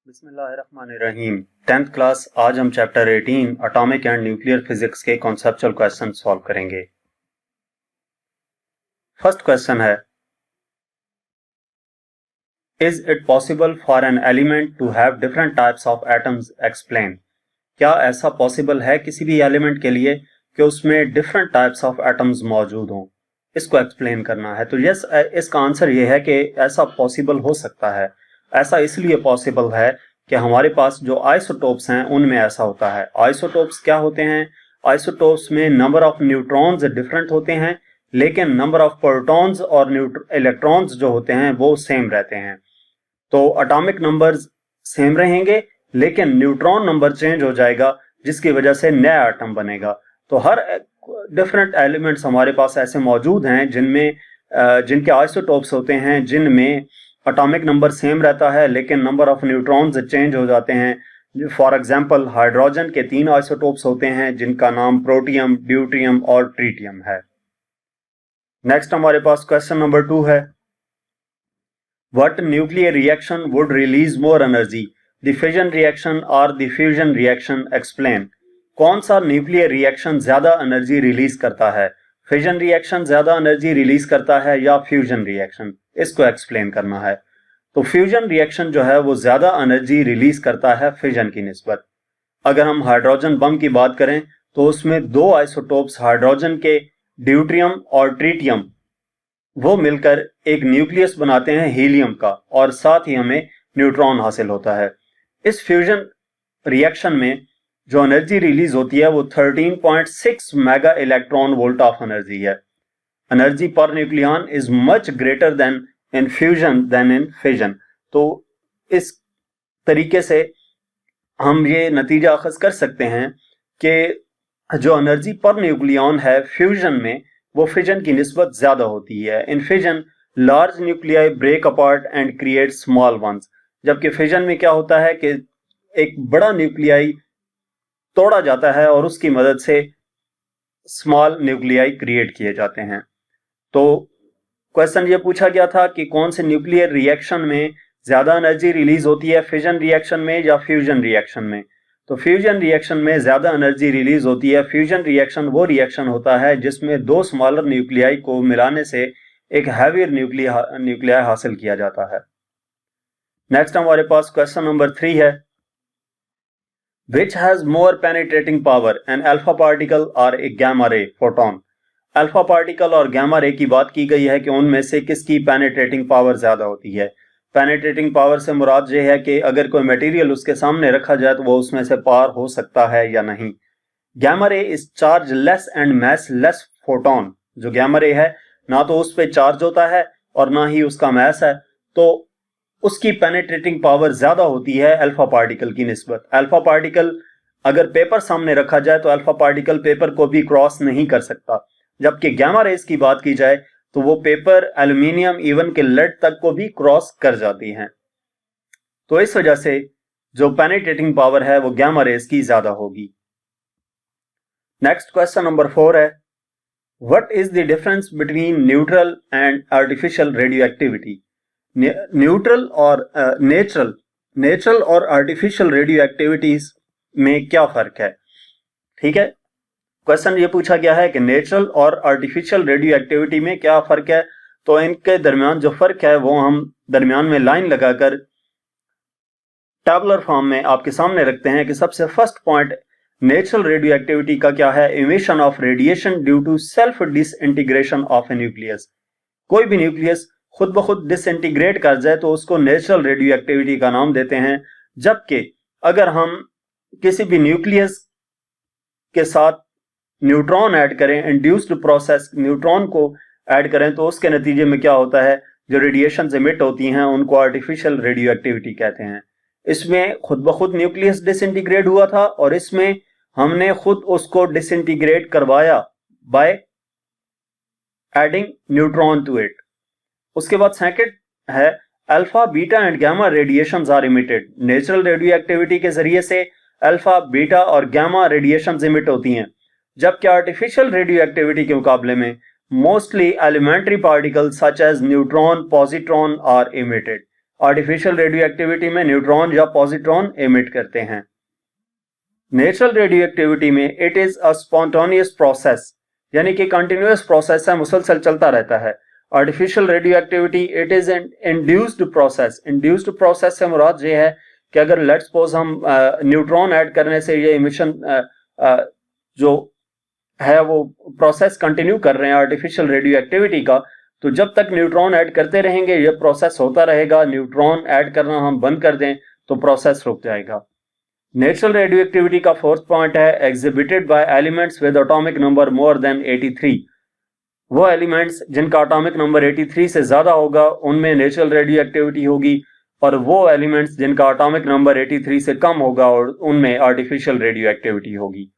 बिस्मिल्लाहिर्रहमानिर्रहीम। 10th class. आज हम chapter 18 atomic and nuclear physics के कॉन्सेप्चुअल क्वेश्चन सॉल्व करेंगे। फर्स्ट क्वेश्चन है, is it possible for an element to have different types of atoms? Explain. क्या ऐसा possible है किसी भी एलिमेंट के लिए कि उसमें डिफरेंट टाइप्स ऑफ एटम्स मौजूद हों? इसको एक्सप्लेन करना है। तो यस, इसका आंसर ये है कि ऐसा पॉसिबल हो सकता है। ऐसा इसलिए पॉसिबल है कि हमारे पास जो आइसोटोप्स हैं उनमें ऐसा होता है। आइसोटोप्स क्या होते हैं? आइसोटोप्स में नंबर ऑफ न्यूट्रॉन्स डिफरेंट होते हैं, लेकिन नंबर ऑफ प्रोटॉन्स और इलेक्ट्रॉन्स जो होते हैं वो सेम रहते हैं। तो एटॉमिक नंबर्स सेम रहेंगे, लेकिन न्यूट्रॉन नंबर चेंज हो जाएगा, जिसकी वजह से नया एटम बनेगा। तो हर डिफरेंट एलिमेंट्स हमारे पास ऐसे मौजूद हैं जिनके आइसोटोप्स होते हैं, जिनमें एटॉमिक नंबर सेम रहता है लेकिन नंबर ऑफ न्यूट्रॉन्स चेंज हो जाते हैं। फॉर एग्जांपल, हाइड्रोजन के 3 आइसोटोप्स होते हैं जिनका नाम प्रोटियम, ड्यूट्रियम और ट्रीटियम है। नेक्स्ट हमारे पास क्वेश्चन नंबर 2 है, what nuclear reaction would release more energy, the fission reaction और द फ्यूजन रिएक्शन? एक्सप्लेन। कौन सा न्यूक्लियर रिएक्शन ज्यादा एनर्जी रिलीज करता है? फिजन रिएक्शन ज्यादा एनर्जी रिलीज करता है या फ्यूजन रिएक्शन? इसको एक्सप्लेन करना है। तो फ्यूजन रिएक्शन जो है वो ज्यादा एनर्जी रिलीज करता है फिजन की निस्बत। अगर हम हाइड्रोजन बम की बात करें तो उसमें 2 आइसोटोप्स हाइड्रोजन के, ड्यूट्रियम और ट्रीटियम, वो मिलकर एक न्यूक्लियस बनाते हैं हीलियम का, और साथ ही हमें न्यूट्रॉन हासिल होता है। इस फ्यूजन रिएक्शन में जो एनर्जी रिलीज होती है वो 13.6 mega electron volt of energy है। Energy per nucleon is much greater than in fusion than in fission. तो इस तरीके से हम ये नतीजा अखज़ कर सकते हैं कि जो एनर्जी पर न्यूक्लियन है फ्यूजन में, वो फिजन की निस्बत ज्यादा होती है। In fission large nuclei break apart and create small ones, जबकि फिजन में क्या होता है कि एक बड़ा न्यूक्लियाई तोड़ा जाता है और उसकी मदद से स्मॉल न्यूक्लियाई क्रिएट किए जाते हैं। तो क्वेश्चन ये पूछा गया था कि कौन से न्यूक्लियर रिएक्शन में ज्यादा एनर्जी रिलीज होती है, फिजन रिएक्शन में या फ्यूजन रिएक्शन में? तो फ्यूजन रिएक्शन में ज्यादा एनर्जी रिलीज होती है। फ्यूजन रिएक्शन वो रिएक्शन होता है जिसमें 2 स्मॉलर न्यूक्लियाई को मिलाने से एक हैवियर न्यूक्लियाई हासिल किया जाता है। नेक्स्ट हमारे पास क्वेश्चन नंबर 3 है, Which has more penetrating power, an alpha particle or a gamma ray photon? Alpha particle और गैमा रे की बात की गई है कि उनमें से किसकी पेनिट्रेटिंग पावर ज्यादा होती है। पेनिट्रेटिंग पावर से मुराद ये है कि अगर कोई मटेरियल उसके सामने रखा जाए तो वो उसमें से पार हो सकता है या नहीं। Gamma ray is chargeless and massless photon. जो गैमा रे है, ना तो उस पर चार्ज होता है और ना ही उसका मैस है, तो उसकी पेनिट्रेटिंग पावर ज्यादा होती है अल्फा पार्टिकल की निस्बत। अल्फा पार्टिकल अगर पेपर सामने रखा जाए तो अल्फा पार्टिकल पेपर को भी क्रॉस नहीं कर सकता, जबकि गैमा रेस की बात की जाए तो वो पेपर, एल्यूमिनियम, इवन के लेड तक को भी क्रॉस कर जाती हैं। तो इस वजह से जो पेनिट्रेटिंग पावर है वो गैमा रेस की ज्यादा होगी। नेक्स्ट क्वेश्चन नंबर 4 है, what is the difference between neutral and artificial radio activity? Neutral और नेचुरल और आर्टिफिशियल रेडियो एक्टिविटीज में क्या फर्क है? ठीक है, क्वेश्चन ये पूछा गया है कि नेचुरल और आर्टिफिशियल रेडियो एक्टिविटी में क्या फर्क है। तो इनके दरमियान जो फर्क है वो हम दरमियान में लाइन लगाकर टैबुलर फॉर्म में आपके सामने रखते हैं कि सबसे first point natural radioactivity का क्या है? Emission of radiation due to self disintegration of a nucleus. कोई भी न्यूक्लियस खुद ब खुद डिसइंटीग्रेट कर जाए तो उसको नेचुरल रेडियो एक्टिविटी का नाम देते हैं। जबकि अगर हम किसी भी न्यूक्लियस के साथ न्यूट्रॉन ऐड करें, इंड्यूस्ड प्रोसेस न्यूट्रॉन को ऐड करें, तो उसके नतीजे में क्या होता है, जो रेडिएशन एमिट होती हैं उनको आर्टिफिशियल रेडियो एक्टिविटी कहते हैं। इसमें खुद ब खुद न्यूक्लियस डिसइंटीग्रेट हुआ था और इसमें हमने खुद उसको डिसइंटीग्रेट करवाया by adding neutron to it. उसके बाद सेकंड है, alpha, beta and gamma radiations are emitted. Natural radioactivity के जरिए से अल्फा, बीटा और गामा रेडिएशंस इमिट होती हैं, जबकि आर्टिफिशियल रेडियो एक्टिविटी के मुकाबले में mostly elementary particles such as neutron, positron are emitted. Artificial radioactivity में न्यूट्रॉन या पॉजिट्रॉन एमिट करते हैं। नेचुरल रेडियो एक्टिविटी में it is a spontaneous process, यानी कि कंटिन्यूअस प्रोसेस है, मुसलसल चलता रहता है। Artificial radio activity it is an induced process. Induced process से मुराद ये है कि अगर लेट्स सपोज हम न्यूट्रॉन ऐड करने से ये इमिशन जो है वो प्रोसेस कंटिन्यू कर रहे हैं आर्टिफिशियल रेडियो एक्टिविटी का, तो जब तक न्यूट्रॉन ऐड करते रहेंगे ये प्रोसेस होता रहेगा। न्यूट्रॉन ऐड करना हम बंद कर दें तो प्रोसेस रुक जाएगा। नेचुरल रेडियो एक्टिविटी का फोर्थ पॉइंट है exhibited by elements with atomic number more than 83। वो एलिमेंट्स जिनका एटॉमिक नंबर 83 से ज्यादा होगा उनमें नेचुरल रेडियो एक्टिविटी होगी, और वो एलिमेंट्स जिनका एटॉमिक नंबर 83 से कम होगा और उनमें आर्टिफिशियल रेडियो एक्टिविटी होगी।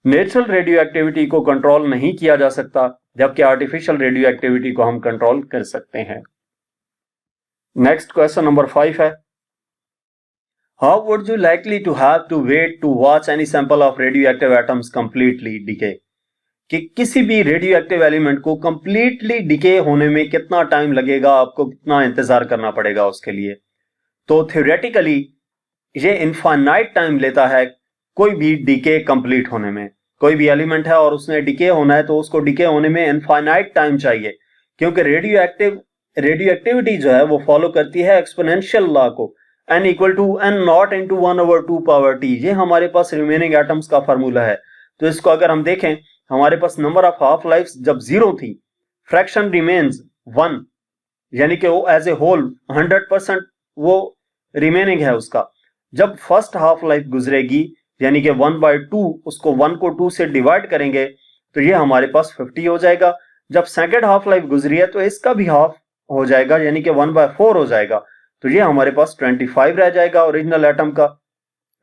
नेचुरल रेडियो एक्टिविटी को कंट्रोल नहीं किया जा सकता, जबकि आर्टिफिशियल रेडियो एक्टिविटी को हम कंट्रोल कर सकते हैं। नेक्स्ट क्वेश्चन नंबर 5 है, how would you likely to have to wait to watch any sample of radioactive atoms completely decay? कि किसी भी रेडियो एक्टिव एलिमेंट को कंप्लीटली डिके होने में कितना टाइम लगेगा, आपको कितना इंतजार करना पड़ेगा उसके लिए। तो थ्योरेटिकली ये इनफाइनाइट टाइम लेता है कोई भी डिके कंप्लीट होने में। कोई भी एलिमेंट है और उसने डिके होना है तो उसको डिके होने में इनफाइनाइट टाइम चाहिए, क्योंकि रेडियो एक्टिविटी जो है वो फॉलो करती है एक्सपोनेंशियल लॉ को, n equal to n naught into 1/2 power t। ये हमारे पास रिमेनिंग एटम्स का फार्मूला है। तो इसको अगर हम देखें, हमारे पास नंबर ऑफ हाफ लाइफ जब 0 थी, फ्रैक्शन रिमेन्स 1, यानी कि वो एज ए होल 100% वो रिमेनिंग है उसका। जब फर्स्ट हाफ लाइफ गुजरेगी यानी कि 1/2, उसको 1 को 2 से डिवाइड करेंगे तो ये हमारे पास 50 हो जाएगा। जब सेकेंड हाफ लाइफ गुजरी है तो इसका भी हाफ हो जाएगा, यानी कि 1/4 हो जाएगा, तो ये हमारे पास 25 रह जाएगा ओरिजिनल एटम का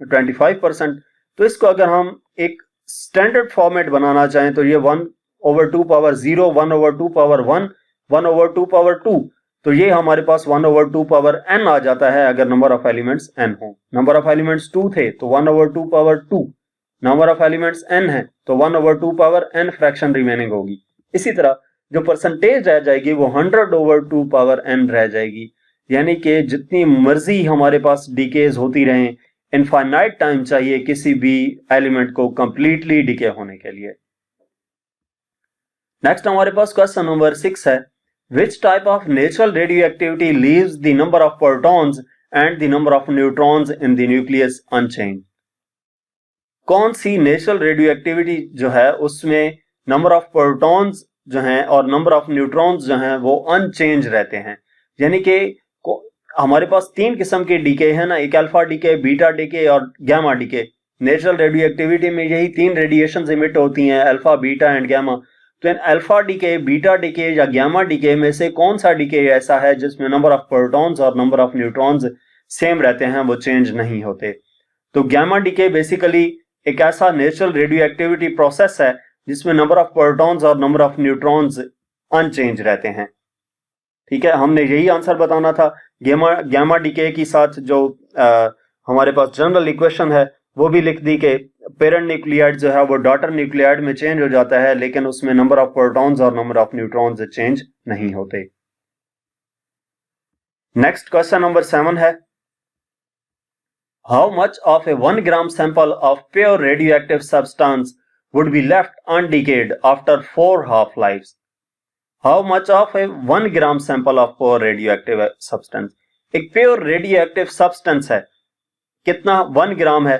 25%। तो इसको अगर हम एक स्टैंडर्ड फॉर्मेट बनाना चाहें तो ये 1/2 पावर 0, 1/2 पावर 1, 1/2 पावर 2, तो ये हमारे पास 1/2 पावर n आ जाता है अगर नंबर ऑफ एलिमेंट्स n हो। नंबर ऑफ एलिमेंट्स 2 थे तो 1/2 power 2, number of elements n है तो 1/2 पावर n फ्रैक्शन रिमेनिंग होगी। इसी तरह जो परसेंटेज रह जाएगी वो 100/2 पावर n रह जाएगी, यानी कि जितनी मर्जी हमारे पास डीकेज होती रहें, इनफाइनाइट टाइम चाहिए किसी भी एलिमेंट को कंप्लीटली डीके होने के लिए। नेक्स्ट हमारे पास क्वेश्चन नंबर 6 है, which type of natural radioactivity leaves the number of protons and the number of neutrons in the nucleus unchanged? कौन सी नेचुरल रेडियो एक्टिविटी जो है उसमें नंबर ऑफ प्रोटॉन्स जो हैं और नंबर ऑफ न्यूट्रॉन्स जो हैं वो अनचेंज रहते हैं। यानी कि हमारे पास 3 किस्म के डीके हैं ना, एक अल्फा डीके, बीटा डीके और gamma decay. Natural radioactivity में यही 3 रेडिएशंस इमिट होती हैं, अल्फा, बीटा एंड गैमा। तो इन अल्फा डीके, बीटा डीके या गैमा डीके में से कौन सा डीके ऐसा है जिसमें नंबर ऑफ प्रोटॉन्स और नंबर ऑफ न्यूट्रॉन्स सेम रहते हैं, वो चेंज नहीं होते? तो गैमा डीके बेसिकली एक ऐसा नेचुरल रेडियो एक्टिविटी प्रोसेस है जिसमें नंबर ऑफ प्रोटॉन्स और नंबर ऑफ न्यूट्रॉन्स अनचेंज रहते हैं। ठीक है, हमने यही आंसर बताना था। गैमा डीके के साथ जो हमारे पास जनरल इक्वेशन है वो भी लिख दी कि पेरेंट न्यूक्लियाइड जो है वो डॉटर न्यूक्लियाइड में चेंज हो जाता है, लेकिन उसमें नंबर ऑफ प्रोटॉन्स और नंबर ऑफ न्यूट्रॉन्स चेंज नहीं होते। नेक्स्ट क्वेश्चन नंबर 7 है, how much of a 1 gram sample of pure radioactive substance would be left undecayed after 4 half lives? How much of a 1 gram sample of pure radioactive substance, एक pure radioactive substance है, कितना 1 ग्राम है।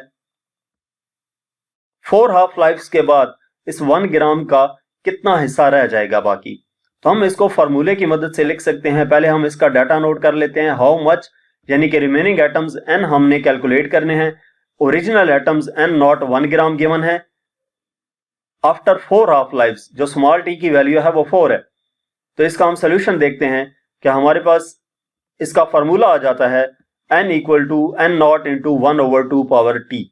4 half lives के बाद इस 1 ग्राम का कितना हिस्सा रह जाएगा बाकी? तो हम इसको फार्मूले की मदद से लिख सकते हैं। पहले हम इसका डाटा नोट कर लेते हैं। हाउ मच यानी कि रिमेनिंग एटम्स n हमने कैलकुलेट करने हैं। Original atoms n not 1 gram given है। आफ्टर 4 हाफ लाइफ्स जो स्मॉल t की वैल्यू है वो 4 है। तो इसका हम सोल्यूशन देखते हैं कि हमारे पास इसका फार्मूला आ जाता है n equal to n naught into 1/2 power t।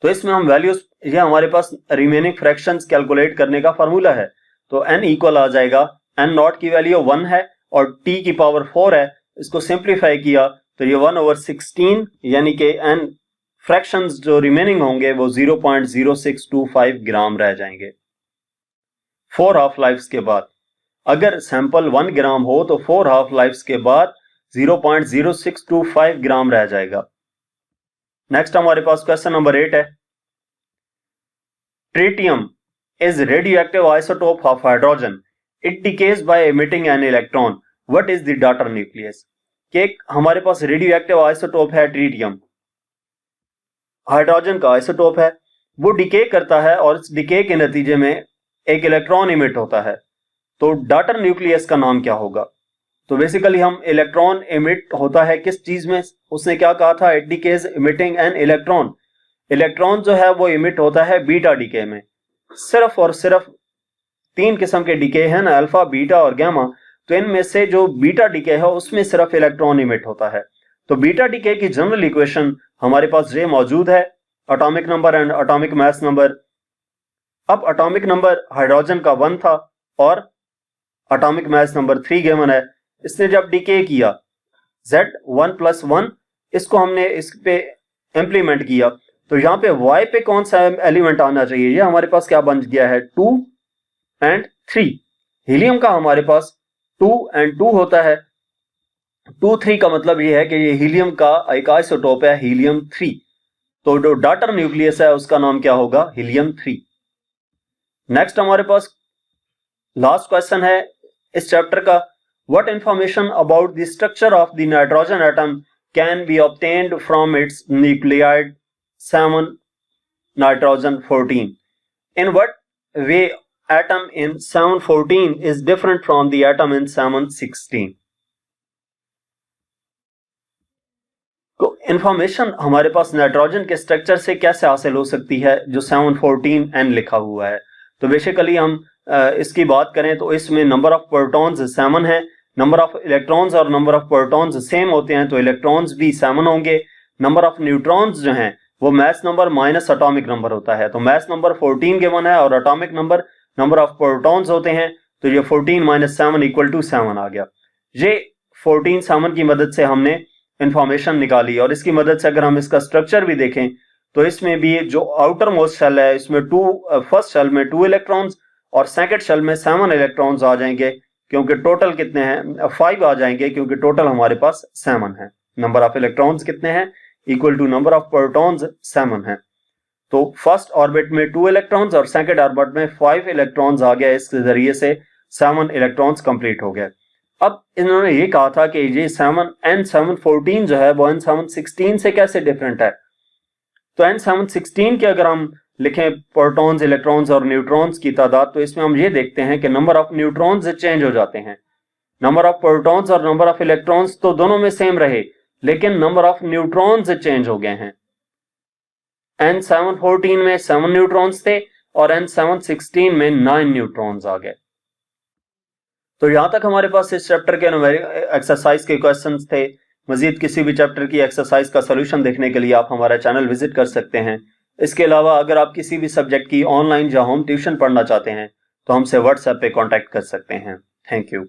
तो इसमें हम वैल्यूज, ये हमारे पास रिमेनिंग फ्रैक्शंस कैलकुलेट करने का फार्मूला है। तो n इक्वल आ जाएगा, n नॉट की वैल्यू 1 है और t की पावर 4 है। इसको सिंप्लीफाई किया तो ये 1/16 यानी कि n फ्रैक्शंस जो रिमेनिंग होंगे वो 0.0625 ग्राम रह जाएंगे 4 हाफ लाइफ्स के बाद। अगर सैंपल 1 ग्राम हो तो 4 हाफ लाइफ्स के बाद 0.0625 ग्राम रह जाएगा। नेक्स्ट हमारे पास क्वेश्चन नंबर 8 है। Tritium is radioactive isotope of hydrogen. It decays by emitting an electron. What is the daughter nucleus? कि हमारे पास रेडियोएक्टिव आइसोटोप है ट्रिटियम, हाइड्रोजन का आइसोटोप है, वो डिके करता है और इस डिके के नतीजे में एक इलेक्ट्रॉन इमिट होता है। तो डॉटर न्यूक्लियस का नाम क्या होगा? तो बेसिकली हम इलेक्ट्रॉन इमिट होता है किस चीज में, उसने क्या कहा था, it decays emitting an electron. Electron जो है वो इमिट होता है बीटा डिके में। सिर्फ और सिर्फ 3 किस्म के डिके हैं ना, अल्फा, बीटा और गामा। तो इनमें से जो बीटा डिके है उसमें सिर्फ इलेक्ट्रॉन इमिट होता है। तो बीटा डिके की जनरल इक्वेशन हमारे पास ये मौजूद है, atomic number and atomic mass number. अब एटॉमिक नंबर हाइड्रोजन का 1 था और एटॉमिक मास नंबर 3 गिवन है। इसने जब डिके किया Z1+1, इसको हमने इस पे इंप्लीमेंट किया, तो यहां पे Y पे कौन सा एलिमेंट आना चाहिए? ये हमारे पास क्या बन गया है, 2 and 3। हीलियम का हमारे पास 2 and 2 होता है। 2, 3 का मतलब ये है कि ये हीलियम का एक आइसोटोप है, हीलियम 3। तो जो डॉटर न्यूक्लियस है उसका नाम क्या होगा, हीलियम 3। नेक्स्ट हमारे पास लास्ट क्वेश्चन है इस चैप्टर का। What information about the structure of the nitrogen atom can be obtained from its nuclide 7 nitrogen 14? In what way atom in 714 is different from the atom in 716? तो information हमारे पास nitrogen के structure से कैसे हासिल हो सकती है जो 714N लिखा हुआ है? तो बेसिकली हम इसकी बात करें तो इसमें नंबर ऑफ प्रोटॉन्स 7 है, नंबर ऑफ इलेक्ट्रॉन्स और नंबर ऑफ प्रोटॉन्स सेम होते हैं तो इलेक्ट्रॉन्स भी 7 होंगे। नंबर ऑफ न्यूट्रॉन्स जो हैं वो mass number minus atomic number होता है, तो मास नंबर 14 गिवन है और एटॉमिक नंबर ऑफ प्रोटॉन्स होते हैं, तो ये 14 - 7 = 7 आ गया। ये 14 7 की मदद से हमने इंफॉर्मेशन निकाली और इसकी मदद से अगर हम इसका स्ट्रक्चर भी देखें तो इसमें भी जो आउटर मोस्ट शेल है इसमें फर्स्ट शेल में 2 इलेक्ट्रॉन्स और सेकंड शेल में 7 इलेक्ट्रॉन्स आ जाएंगे, क्योंकि टोटल कितने हैं, 5 आ जाएंगे, क्योंकि टोटल हमारे पास 7 है। नंबर ऑफ इलेक्ट्रॉन्स कितने हैं, equal to number of protons 7 है। तो फर्स्ट ऑर्बिट में 2 इलेक्ट्रॉन्स और सेकंड ऑर्बिट में 5 इलेक्ट्रॉन्स आ गया, इसके जरिए से 7 इलेक्ट्रॉन्स कंप्लीट हो गए। अब इन्होंने ये कहा था कि ये 7N714 जो है वो N716 से कैसे डिफरेंट है। तो N716 के अगर हम लिखें प्रोटॉन्स, इलेक्ट्रॉन्स और न्यूट्रॉन्स की तादाद, तो इसमें हम ये देखते हैं कि नंबर ऑफ न्यूट्रॉन्स चेंज हो जाते हैं। नंबर ऑफ प्रोटॉन्स और नंबर ऑफ इलेक्ट्रॉन्स तो दोनों में सेम रहे, लेकिन नंबर ऑफ न्यूट्रॉन्स चेंज हो गए हैं। N714 में 7 न्यूट्रॉन्स थे और N716 में 9 न्यूट्रॉन्स आ गए। तो यहां तक हमारे पास इस चैप्टर के एक्सरसाइज के क्वेश्चंस थे। मजीद किसी भी चैप्टर की एक्सरसाइज का सॉल्यूशन देखने के लिए आप हमारा चैनल विजिट कर सकते हैं। इसके अलावा अगर आप किसी भी सब्जेक्ट की ऑनलाइन या होम ट्यूशन पढ़ना चाहते हैं तो हमसे व्हाट्सएप पे कांटेक्ट कर सकते हैं। Thank you.